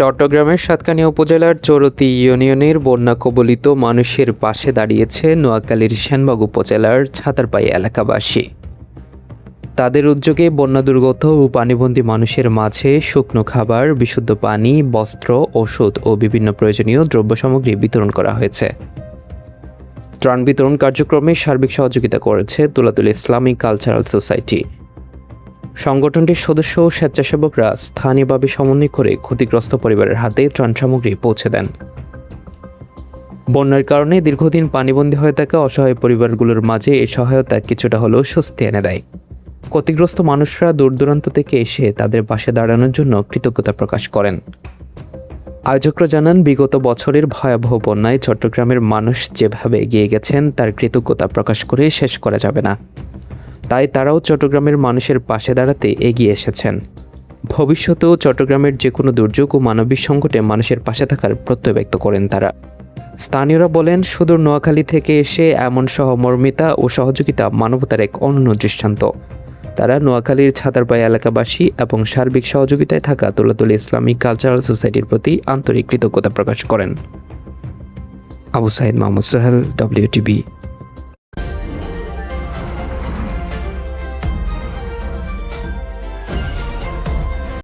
চট্টগ্রামের সাতকানিয়া উপজেলার চরতী ইউনিয়নের বন্যা কবলিত মানুষের পাশে দাঁড়িয়েছে নোয়াখালীর সেনবাগ উপজেলার ছাতারপাই এলাকাবাসী। তাদের উদ্যোগে বন্যা দুর্গত ও পানিবন্দী মানুষের মাঝে শুকনো খাবার, বিশুদ্ধ পানি, বস্ত্র, ওষুধ ও বিভিন্ন প্রয়োজনীয় দ্রব্যসামগ্রী বিতরণ করা হয়েছে। ত্রাণ বিতরণ কার্যক্রমে সার্বিক সহযোগিতা করেছে তুলাতুলি ইসলামিক কালচারাল সোসাইটি। সংগঠনটির সদস্য ও স্বেচ্ছাসেবকরা স্থানীয়ভাবে সমন্বয় করে ক্ষতিগ্রস্ত পরিবারের হাতে ত্রাণ সামগ্রী পৌঁছে দেন। বন্যার কারণে দীর্ঘদিন পানিবন্দী হয়ে থাকা অসহায় পরিবারগুলোর মাঝে এই সহায়তা কিছুটা হলেও স্বস্তি এনে দেয়। ক্ষতিগ্রস্ত মানুষরা দূর দূরান্ত থেকে এসে তাদের পাশে দাঁড়ানোর জন্য কৃতজ্ঞতা প্রকাশ করেন। আয়োজকরা জানান, বিগত বছরের ভয়াবহ বন্যায় চট্টগ্রামের মানুষ যেভাবে এগিয়ে গেছেন তার কৃতজ্ঞতা প্রকাশ করে শেষ করা যাবে না। তাই তারাও চট্টগ্রামের মানুষের পাশে দাঁড়াতে এগিয়ে এসেছেন। ভবিষ্যতেও চট্টগ্রামের যে কোনো দুর্যোগ ও মানবিক সংকটে মানুষের পাশে থাকার প্রত্যয় ব্যক্ত করেন তারা। স্থানীয়রা বলেন, সুদূর নোয়াখালী থেকে এসে এমন সহমর্মিতা ও সহযোগিতা মানবতার এক অনন্য দৃষ্টান্ত। তারা নোয়াখালীর ছাতারপাই এলাকাবাসী এবং সার্বিক সহযোগিতায় থাকা তুলাতুলি ইসলামিক কালচারাল সোসাইটির প্রতি আন্তরিক কৃতজ্ঞতা প্রকাশ করেন। আবু সাইদ মাহমুদ সোহেল, WTV।